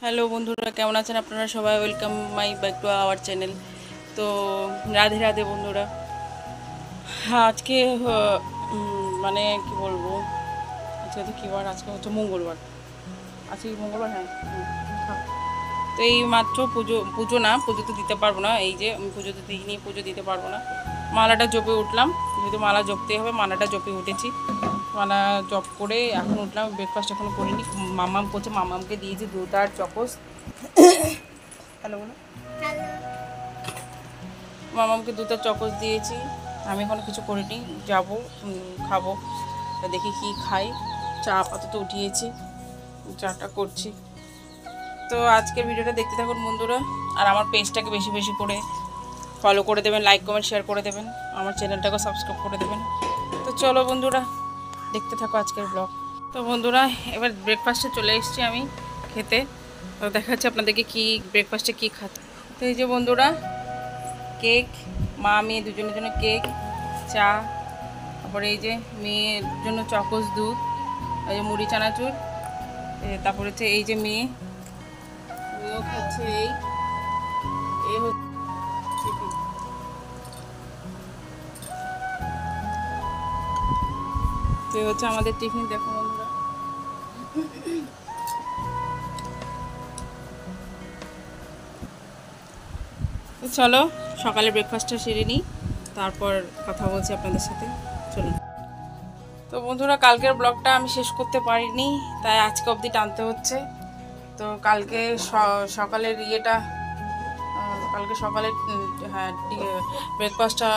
Hello বন্ধুরা, কেমন আছেন আপনারা সবাই? Welcome my back to our channel. তো রাধে রাধে বন্ধুরা। আজকে মানে কি বলবো, আজকে তো কী বার? আজকে হচ্ছে মঙ্গলবার। আজকে কি মঙ্গলবার? হ্যাঁ। হ্যাঁ। তো এই মাত্র পুজো পুজো না, পুজো তো দিতে পারবো না। এই যে আমি পুজো তো দিইনি, পুজো দিতে পারবো না। মালাটা জপে উঠলাম, যেহেতু মালা জপতেই হবে, মালাটা জপে উঠেছি। মালা জপ করে এখন উঠলাম। ব্রেকফাস্ট এখনও করিনি। মামাম করছে, মামামকে দিয়েছি দুধ আর চকোস। হ্যালো বলো। মামামকে দুধের চকোস দিয়েছি। আমি এখনো কিছু করিনি, যাব খাবো। দেখি কি খাই। চা আপাতত উঠিয়েছি, চাটা করছি। তো আজকের ভিডিওটা দেখতে থাকুন বন্ধুরা। আর আমার পেজটাকে বেশি বেশি করে ফলো করে দেবেন, লাইক কমেন্ট শেয়ার করে দেবেন, আমার চ্যানেলটাকে সাবস্ক্রাইব করে দেবেন। তো চলো বন্ধুরা, দেখতে থাকো আজকের ব্লগ। তো বন্ধুরা, এবার ব্রেকফাস্টে চলে এসেছি আমি খেতে। তো দেখাচ্ছি আপনাদেরকে কি ব্রেকফাস্টে কি খাতে। তো এই যে বন্ধুরা, কেক, মা মেয়ে দুজনের জন্য কেক, চা, তারপরে এই যে মেয়ের জন্য চকোস দুধ, এই যে মুড়ি চানাচুর, তারপরে হচ্ছে এই যে মেয়ে খাচ্ছে এই তো হচ্ছে আমাদের টিফিন। দেখো বন্ধুরা, তো চলো সকালে ব্রেকফাস্টটা সেরে নিই, তারপর কথা বলছি আপনাদের সাথে। চলুন। তো বন্ধুরা, কালকের ব্লগটা আমি শেষ করতে পারিনি, তাই আজকে অবধি টানতে হচ্ছে। তো কালকে সকালের ইয়েটা, কালকে সকালে হ্যাঁ ব্রেকফাস্টটা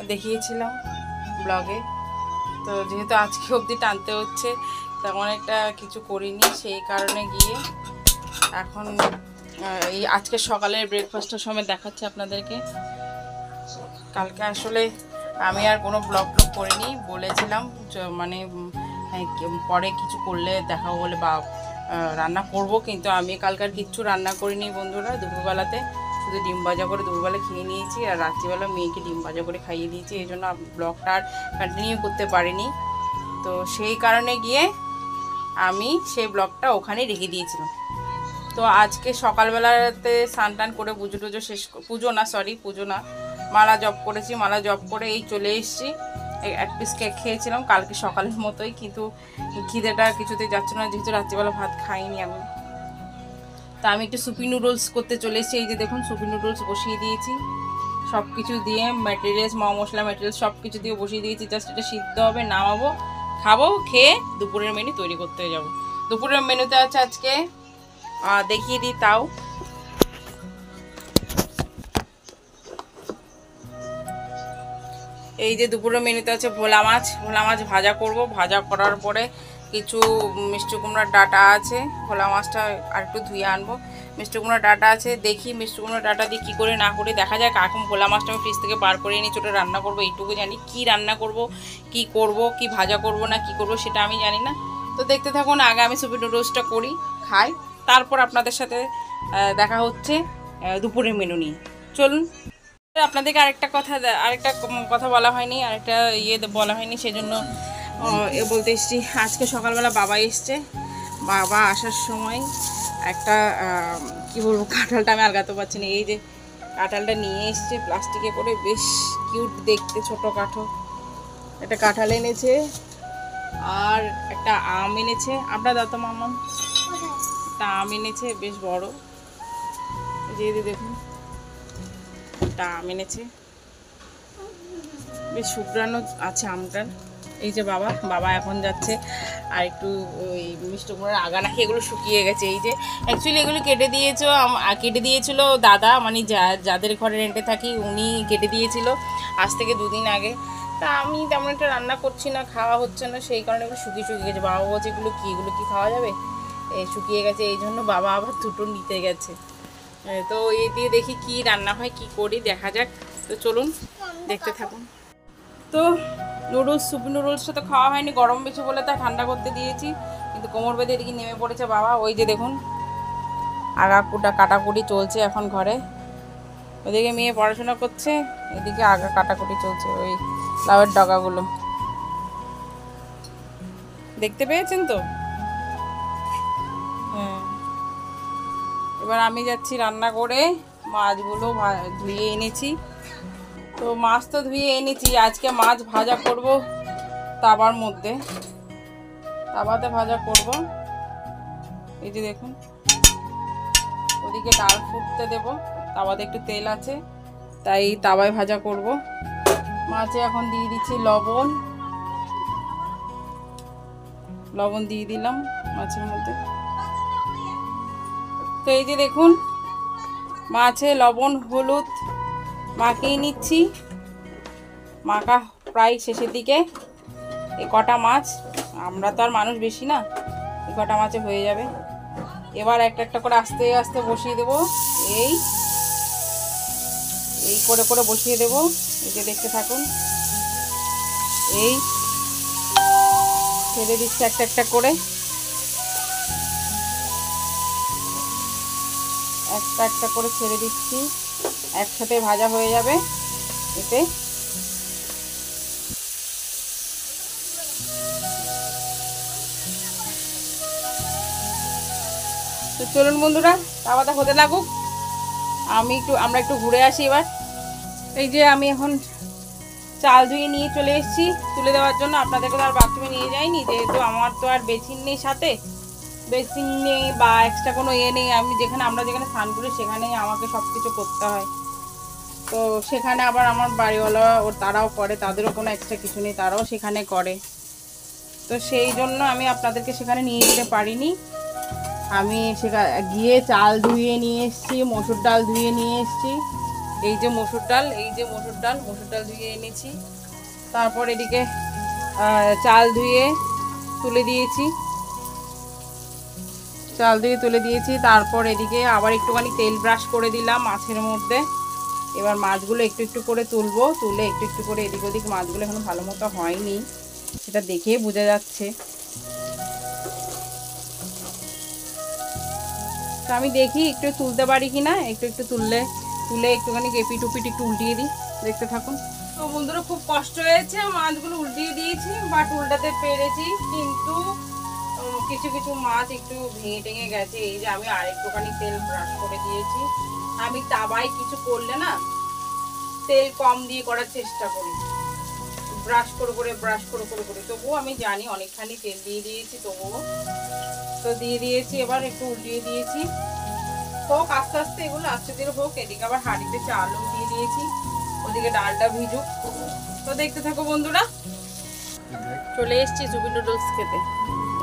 দেখিয়েছিলাম ব্লগে। তো যেহেতু আজকে অবধি টানতে হচ্ছে, তেমন একটা কিছু করিনি, সেই কারণে গিয়ে এখন এই আজকে সকালের ব্রেকফাস্টের সময় দেখাচ্ছে আপনাদেরকে। কালকে আসলে আমি আর কোনো ব্লগ করিনি, বলেছিলাম মানে পরে কিছু করলে দেখাবো বলে, বা রান্না করব, কিন্তু আমি কালকার কিচ্ছু রান্না করিনি বন্ধুরা। দুপুরবেলাতে শুধু ডিম ভাজা করে দুপুরবেলা খেয়ে নিয়েছি, আর রাত্রিবেলা মেয়েকে ডিম ভাজা করে খাইয়ে দিয়েছি। এই জন্য ব্লগটা আর কন্টিনিউ করতে পারিনি। তো সেই কারণে গিয়ে আমি সেই ব্লগটা ওখানেই রেখে দিয়েছিলাম। তো আজকে সকালবেলাতে স্নান টান করে পুজো টুজো শেষ, পুজো না, মালা জপ করেছি। মালা জপ করে এই চলে এসেছি। এক পিস কেক খেয়েছিলাম কালকে সকালের মতোই, কিন্তু খিদেটা কিছুতেই যাচ্ছে না, যেহেতু রাত্রিবেলা ভাত খাইনি আমি। তা আমি একটু সুপি নুডলস করতে চলে এসেছি। এই যে দেখুন, সুপি নুডলস বসিয়ে দিয়েছি, সব কিছু দিয়ে ম্যাটেরিয়ালস, মশলা ম্যাটেরিয়ালস সব কিছু দিয়ে বসিয়ে দিয়েছি। জাস্ট এটা সিদ্ধ হবে, নামাবো, খাবো, খেয়ে দুপুরের মেনু তৈরি করতে যাব। দুপুরের মেনুতে আছে আজকে, দেখিয়ে দিই তাও। এই যে দুপুরের মেনুতে আছে ভোলা মাছ ভাজা করব। ভাজা করার পরে কিছু মিষ্টি কুমড়ার ডাঁটা আছে, ভোলা মাছটা আর একটু ধুয়ে আনবো। মিষ্টি কুমড়ার ডাঁটা আছে, দেখি মিষ্টি কুমড়ার ডাঁটা দিয়ে কী করে না করে দেখা যায়। এখন ভোলা মাছটা আমি ফ্রিজ থেকে বার করে নিয়ে ছোটো রান্না করবো, এইটুকু জানি। কি রান্না করব, কি ভাজা করব না কি করব সেটা আমি জানি না। তো দেখতে থাকুন। আগে আমি সুপি নুডলসটা করি, খাই, তারপর আপনাদের সাথে দেখা হচ্ছে দুপুরের মেনু নিয়ে। চলুন। আপনাদেরকে আরেকটা কথা বলা হয়নি, আরেকটা বলা হয়নি, সেজন্য বলতে এসেছি। আজকে সকালবেলা বাবা এসছে। বাবা আসার সময় একটা কি বলবো, কাঁঠালটা আমি আলগাতে পারছি না। এই যে কাঁঠালটা নিয়ে এসছে প্লাস্টিকে করে, বেশ কিউট দেখতে, ছোটো কাঠো একটা কাঁঠাল এনেছে, আর একটা আম এনেছে। আপনার দাদা মামা একটা আম এনেছে, বেশ বড়। যে দেখুন, একটা আম এনেছে, বেশ শুকরানো আছে আমটার। এই যে বাবা এখন যাচ্ছে, আর একটু ওই মিষ্টি কুমড়ার আগা নাকি এগুলো শুকিয়ে গেছে। এই যে অ্যাকচুয়ালি এগুলো কেটে দিয়েছিল দাদা, মানে যাদের ঘরে রেন্টে থাকি উনি কেটে দিয়েছিল আজ থেকে 2 দিন আগে। তা আমি তেমন একটা রান্না করছি না, খাওয়া হচ্ছে না, সেই কারণে এগুলো শুকিয়ে গেছে। বাবা বলছে এগুলো কি খাওয়া যাবে, শুকিয়ে গেছে। এই জন্য বাবা আবার দুটো নিতে গেছে। তো এই দিয়ে দেখি কি রান্না হয়, কি করি, দেখা যাক। তো চলুন, দেখতে থাকুন। তো সুপি নুডলসটা তো খাওয়া হয়নি, গরম বেশি বলে তা ঠান্ডা করতে দিয়েছি, কিন্তু কোমর বেঁধে এদিকে নেমে পড়েছে বাবা। ওই যে দেখুন, কাটাকুটি চলছে এখন ঘরে। ওইদিকে মেয়ে পড়াশোনা করছে, এদিকে কাটাকুটি চলছে, ওই লাউয়ের ডগাগুলো দেখতে পেয়েছেন তো? হ্যাঁ, এবার আমি যাচ্ছি রান্না করে। মাছগুলো ধুয়ে এনেছি, তো মাছ তো ধুয়ে এনেছি। আজকে মাছ ভাজা করব তাওয়ার মধ্যে, তাওয়াতে ভাজা করব। এই যে দেখুন, ওদিকে ডাল ফুটতে দেব, তাওয়াতে একটু তেল আছে তাই তাওয়ায় ভাজা করব। মাছে এখন দিয়ে দিচ্ছি লবণ, লবণ দিয়ে দিলাম মাছের মধ্যে। তো এই যে দেখুন, মাছে লবণ হলুদ মাখিয়ে নিচ্ছি। মাখা প্রায় শেষের দিকে। এই কটা মাছ, আমরা তো আর মানুষ বেশি না, এই কটা মাছে হয়ে যাবে। এবার একটা একটা করে আস্তে আস্তে বসিয়ে দেব, এই এই করে করে বসিয়ে দেব। এই যে দেখতে থাকুন, এই ছেড়ে দিচ্ছি একটা একটা করে, একটা একটা করে ছেড়ে দিচ্ছি। একসাথে ভাজা হয়ে যাবে এতে। তো চলুন বন্ধুরা, তাওয়াটা হতে লাগুক, আমরা একটু ঘুরে আসি এবার। এই যে আমি এখন চাল ধুয়ে নিয়ে চলে এসেছি তুলে দেওয়ার জন্য। আপনাদেরকে তো আর বাথরুমে নিয়ে যাইনি, যেহেতু আমার তো আর বেসিন নেই, সাথে বেসিন নেই বা এক্সট্রা কোনো নেই। আমরা যেখানে স্নান করি সেখানেই আমাকে সব কিছু করতে হয়। তো সেখানে আবার আমার বাড়িওয়ালা তারাও করে, তাদেরও কোনো এক্সট্রা কিছু নেই, তারাও সেখানে করে। তো সেই জন্য আমি আপনাদেরকে সেখানে নিয়ে যেতে পারিনি। আমি সেখানে গিয়ে চাল ধুয়ে নিয়ে এসেছি, মসুর ডাল ধুয়ে নিয়ে এসেছি। এই যে মসুর ডাল, মসুর ডাল ধুয়ে এনেছি। তারপর এদিকে চাল ধুয়ে তুলে দিয়েছি, তারপর এদিকে আবার একটুখানি তেল ব্রাশ করে দিলাম মাছের মধ্যে। এবার মাছগুলো একটু একটু করে তুলে একটু একটু করে এদিক ওদিক, মাছগুলো এখনো ভালো মতো হয়নি, সেটা দেখেই বোঝা যাচ্ছে। তো আমি দেখি একটু তুলতে পারি কিনা, একটু একটু তুলে একটুখানি এপিট উপিট একটু উল্টিয়ে দিই, দেখতে থাকুন। তো বন্ধুরা, খুব কষ্ট হয়েছে, মাছগুলো উল্টিয়ে দিয়েছি, বাট উল্টাতে পেরেছি, কিন্তু কিছু কিছু মাছ একটু ভেঙে টেঙে গেছে। এই যে আমি আরেকটুখানি তেল ব্রাশ করে দিয়েছি। আমি তাওয়ায় কিছু করলে না তেল কম দিয়ে করার চেষ্টা করি, ব্রাশ করে করে। তবুও আমি জানি অনেকখানি তেল দিয়ে দিয়েছি, তবুও তো দিয়ে দিয়েছি। এবার একটু উল্টিয়ে দিয়েছি, হোক আস্তে আস্তে, এগুলো আস্তে ধীরে হোক। এদিকে আবার হাঁড়িতে চালও দিয়ে দিয়েছি, ওদিকে ডালটা ভিজুক। তো দেখতে থাকো বন্ধুরা। চলে এসছি সুপি নুডলস খেতে।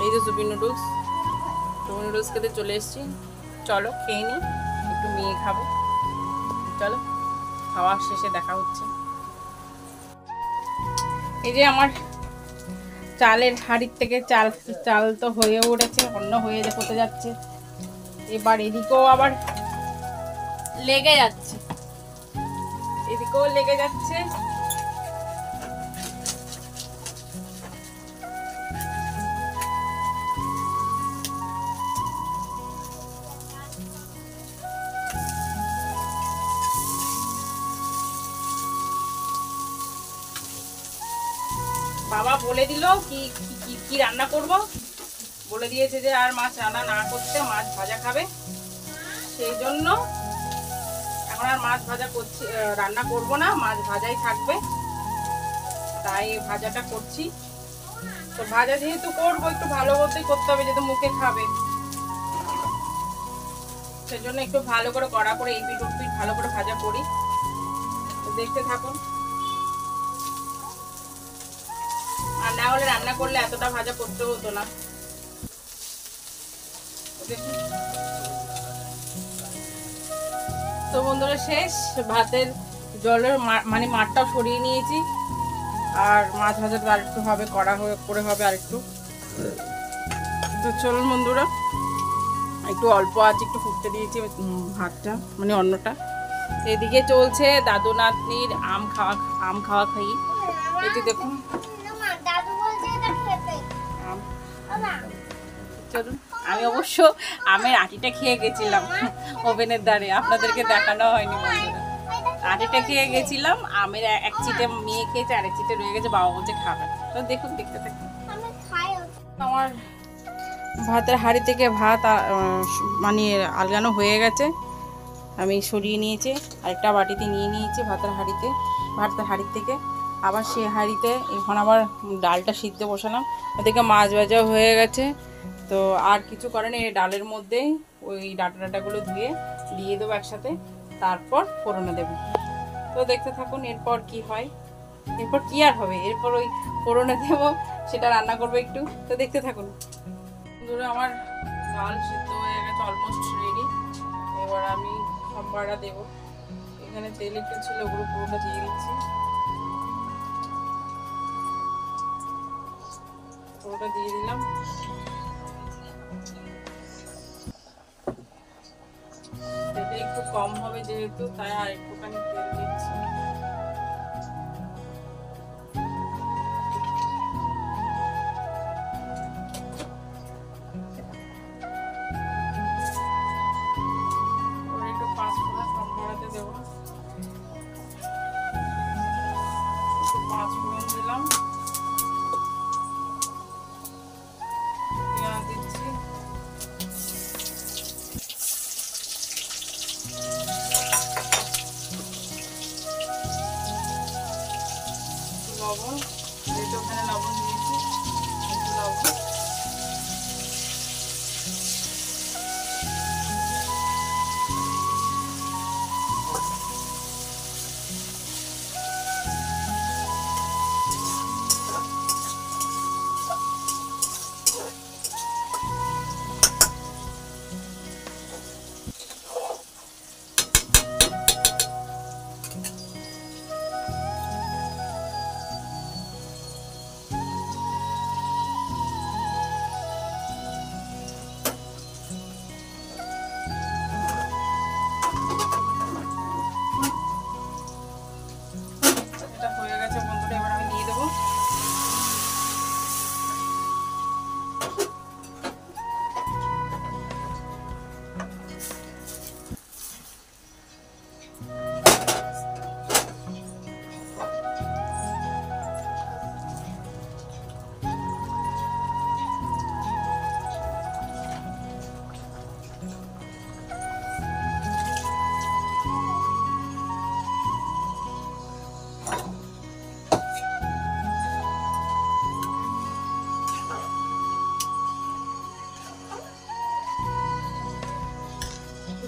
এই যে সুপি নুডলস খেতে চলে এসছি। চলো খেয়ে নিই, একটু মেয়ে খাবো। চলো, খাওয়া শেষে দেখা হচ্ছে। এই যে আমার চালের হাঁড়ির থেকে চাল তো হয়ে উঠেছে, অন্য হয়ে হতে যাচ্ছে। এবার এদিকেও আবার লেগে যাচ্ছে, বাবা বলে দিল কি কি রান্না করব, বলে দিয়েছে যে আর মাছ রান্না না করতে, মাছ ভাজা খাবে। সেই জন্য এখন আর মাছ ভাজা রান্না করব না, মাছ ভাজাই থাকবে, তাই ভাজাটা করছি। তো ভাজা যেহেতু করবো, একটু ভালো করতে হবে, যেহেতু মুখে খাবে, সেজন্য একটু ভালো করে কড়া করে এই পিঠ ওপিঠ ভালো করে ভাজা করি। দেখতে থাকুন। আর না হলে রান্না করলে এতটা ভাজা করতে হতো না। তো বন্ধুরা, শেষ ভাতের জলের মানে মাঠটাও সরিয়ে নিয়েছি, আর মাছ ভাজাটা আর একটু হবে, কড়া করে হবে আর একটু। তো চলুন বন্ধুরা, একটু অল্প আছে, একটু ফুটতে দিয়েছি ভাতটা, মানে অন্নটা। এদিকে চলছে দাদু নাতনির আম খাওয়া খাই। এই যে দেখুন, চলুন। আমি অবশ্য আমের আটিটা খেয়ে গেছিলাম ওভেনের ধারে, আপনাদেরকে দেখানো হয়নি বন্ধুরা। আটিটা খেয়ে গেছিলাম, আমের এক চিটে মেয়ে খেয়েছে, আরেক চিটে রয়ে গেছে, বাবা বলছে খাবে। তো দেখুন, দেখতে থাকুন। আমার ভাতের হাঁড়ি থেকে ভাত মানে আলগানো হয়ে গেছে, আমি সরিয়ে নিয়েছি, আরেকটা বাটিতে নিয়ে নিয়েছি ভাতের হাঁড়ির থেকে। আবার সেই হাঁড়িতে এখন আবার ডালটা সিদ্ধ বসালাম, ওদিকে মাছ ভাজা হয়ে গেছে। তো আর কিছু করেনি, এই ডালের মধ্যেই ওই ডাটাগুলো ধুয়ে দিয়ে দেবো একসাথে, তারপর ফোড়নে দেবো। তো দেখতে থাকুন এরপর কি হয়। এরপর কি আর হবে, এরপর ওই ফোড়নে দেবো, সেটা রান্না করবো একটু। তো দেখতে থাকুন। ধরো আমার ডাল সিদ্ধ হয়ে গেছে, অলমোস্ট রেডি। এবার আমি সম্বারটা দেবো। এখানে তেল একটু ছিল, ওগুলো পুরোটা দিয়ে দিচ্ছি, পুরোটা দিয়ে দিলাম। তেলটা একটু কম হবে যেহেতু, তাই আর একটুখানি তেল দিচ্ছি। একটু পাঁচফোড়ন সম্বারাতে দেবো, একটু পাঁচফোড়ন দিলাম, পেঁয়াজ দিচ্ছি, লবণ, যেহেতু ওখানে লবণ দিয়েছি, একটু লবণ,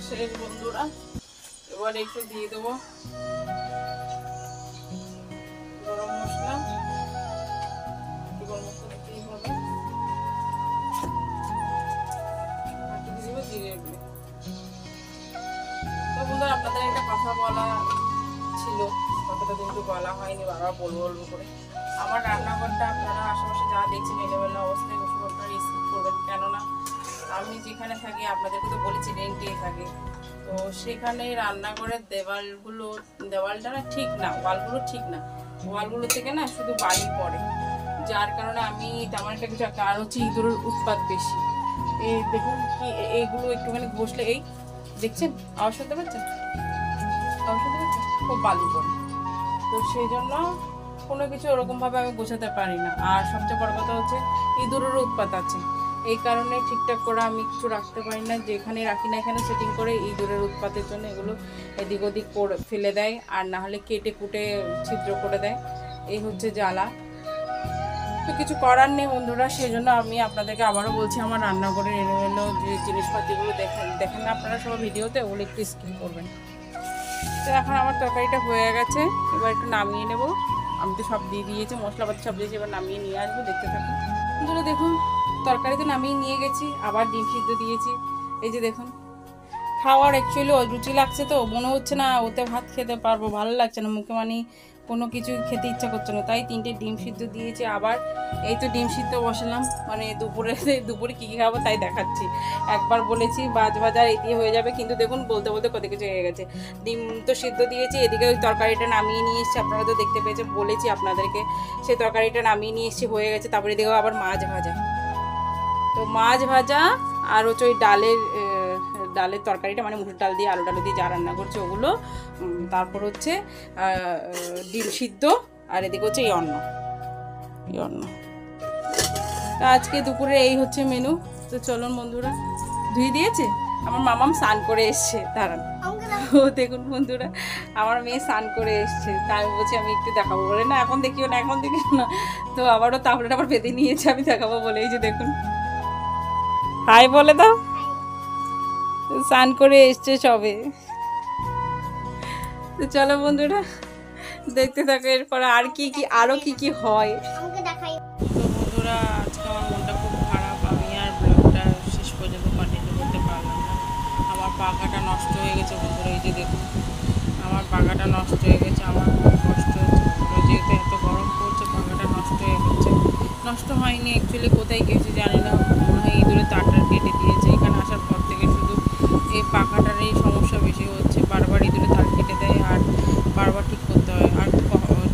শেষ বন্ধুরা। এবার একটু দিয়ে দেবো গরম মশলা, গরম মশলা দিতেই হবে, দিয়ে দেবো জিরে গুঁড়ো। তো বন্ধুরা, আপনাদের একটা কথা বলা ছিল, কথাটা কিন্তু বলা হয়নি, বারবার বলবো করে। আমার রান্নাঘরটা আপনারা আশেপাশে যা দেখছেন এলোমেলো অবস্থায়, বসে আপনারা স্কিপ করবেন, কেননা আমি যেখানে থাকি আপনাদেরকে তো বলেছি রেন্টেই থাকি। তো সেখানে রান্নাঘরের দেওয়ালটা না ঠিক না, ওয়ালগুলো ঠিক না, ওয়ালগুলো থেকে না শুধু বালি পড়ে, যার কারণে আমি তেমন একটা কিছু একটা, আর হচ্ছে ইঁদুরের উৎপাত বেশি। এই দেখুন কি, এইগুলো একটুখানি বসলে, এই দেখছেন আওয়াজ শুনতে পাচ্ছেন, আওয়াজ শুনতে পাচ্ছেন, খুব বালি পড়ে। তো সেই জন্য কোনো কিছু ওরকমভাবে আমি গোছাতে পারি না। আর সবচেয়ে বড় কথা হচ্ছে ইঁদুরেরও উৎপাত আছে, এই কারণে ঠিকঠাক করে আমি কিছু রাখতে পারি না, যেখানে রাখি না এখানে সেটিং করে ইঁদুরের উৎপাতের জন্য এগুলো এদিক ওদিক করে ফেলে দেয়, আর না হলে কেটে কুটে ছিদ্র করে দেয়। এই হচ্ছে জ্বালা। তো কিছু করার নেই বন্ধুরা, সেই জন্য আমি আপনাদেরকে আবারও বলছি, আমার রান্নাঘরের এলোমেলো যে জিনিসপাতিগুলো দেখেন না আপনারা সব ভিডিওতে, ওগুলো একটু স্কিপ করবেন। তো এখন আমার তরকারিটা হয়ে গেছে, এবার একটু নামিয়ে নেব। আমি তো সব দিয়ে দিয়েছি, মশলাপাতি সব দিয়েছি, এবার নামিয়ে নিয়ে আসবো, দেখতে থাকুন বন্ধুরা। দেখুন তরকারিতে নামিয়ে নিয়ে গেছি, আবার ডিম সিদ্ধ দিয়েছি। এই যে দেখুন, খাওয়ার অ্যাকচুয়ালি অরুচি লাগছে, তো মনে হচ্ছে না ওতে ভাত খেতে পারবো, ভালো লাগছে না মুখে, মানে কোনো কিছু খেতে ইচ্ছা করছে না, তাই 3টে ডিম সিদ্ধ দিয়েছি। আবার এই তো ডিম সিদ্ধ বসালাম, মানে দুপুরে কী কী খাবো তাই দেখাচ্ছি। একবার বলেছি মাছ ভাজা এই দিয়ে হয়ে যাবে, কিন্তু দেখুন বলতে বলতে কত কিছু হয়ে গেছে। ডিম তো সিদ্ধ দিয়েছি, এদিকে ওই তরকারিটা নামিয়ে নিয়ে এসেছি, আপনারা তো দেখতে পেয়েছেন, বলেছি আপনাদেরকে, সেই তরকারিটা নামিয়ে নিয়ে এসেছি, হয়ে গেছে। তারপরে এদিকেও আবার মাছ ভাজা, তো মাছ ভাজা আর হচ্ছে ওই ডালের তরকারিটা, মানে মুসুর ডাল দিয়ে আলু ডালু দিয়ে যা রান্না করছে ওগুলো, তারপর হচ্ছে ডিম সিদ্ধ, আর এদিকে হচ্ছে এই অন্ন। তো আজকে দুপুরে এই হচ্ছে মেনু। তো চলুন বন্ধুরা, ধুয়ে দিয়েছে আমার মামাম, স্নান করে এসছে, দাঁড়ান। ও দেখুন বন্ধুরা, আমার মেয়ে স্নান করে এসছে, তাই বলছি আমি একটু দেখাবো বলে, না এখন দেখিও না, এখন দেখিও না। তো আবারও তাহলে আবার বেঁধে নিয়েছে, আমি দেখাবো বলে। এই যে দেখুন, হাই বলে দাও। স্নান করে এসছে সবে। তো চলো বন্ধুরা, দেখতে থাকো এরপর আর কি কি, আরো কি কি হয়। তো বন্ধুরা, আজকে আমার মনটা খুব খারাপ, আমি আর ব্লগটা শেষ পর্যন্ত কন্টিনিউ করতে পারলাম না। আমার পাখাটা নষ্ট হয়ে গেছে বন্ধুরা, এই যে দেখুন আমার পাখাটা নষ্ট হয়ে গেছে, আমার খুব কষ্ট হচ্ছে বন্ধুরা, যেহেতু এত গরম পড়ছে পাখাটা নষ্ট হয়ে গেছে। নষ্ট হয়নি অ্যাকচুয়ালি, কোথায় গেছে জানি না, মনে হয় ইঁদুরে তারটা কেটে দিয়েছে। এখানে আসার পর থেকে শুধু এই পাখাটারই সমস্যা বেশি হচ্ছে, বারবার ইঁদুরে তার কেটে দেয় আর বারবার ঠিক করতে হয়। আর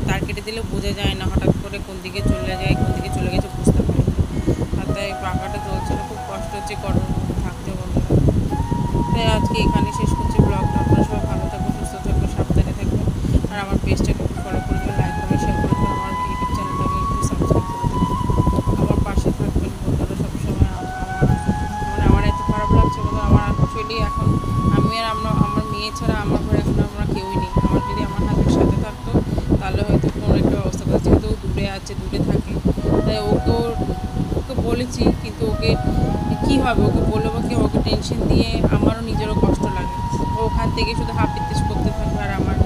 তার কেটে দিলে বোঝা যায় না, হঠাৎ করে কোন দিকে চলে যায়, কোন দিকে চলে গেছে বুঝতে পারি না। আর তাই পাখাটা চলছে না, খুব কষ্ট হচ্ছে গরমের মধ্যে থাকতে বন্ধুরা। তাই আজকে এখানে শেষ করছি ব্লগটা। আপনারা সবাই ভালো থাকবেন, সুস্থ থাকবেন, সাবধানে থাকবেন। আর আমার পেজটাকে একটু ফলো করে দেবেন, লাইক করবেন, শেয়ার করে দেবেন, আমার ইউটিউব চ্যানেলটাকে একটু সাবস্ক্রাইব করে দেবেন। আমার পাশে থাকবেন বন্ধুরা সবসময়। আমার এত খারাপ লাগছে বন্ধুরা, আমার অ্যাকচুয়ালি এখন আমি আর আমার মেয়ে ছাড়া আমার ঘরে এখন আমরা কেউই নেই। আমার যদি আমার হাতের সাথে থাকতো তাহলে হয়তো কোনো একটা ব্যবস্থা করতে, যেহেতু ও দূরে আছে, দূরে থাকে, তাই ওকে বলেছি, কিন্তু ওকে কী হবে, ওকে বলবো কি, ওকে টেনশন দিয়ে আমারও নিজেরও কষ্ট লাগে। ও ওখান থেকে শুধু হাপিত্তেশ করতে থাকবে আর আমার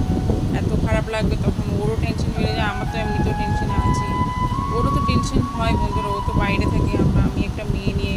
এত খারাপ লাগবে, তখন ওরও টেনশন বেড়ে যায়, আমার তো এমনিতেও টেনশনে আছি, ওরও তো টেনশন হয় বন্ধুরা, ও তো বাইরে থাকে, আমি একটা মেয়ে নিয়ে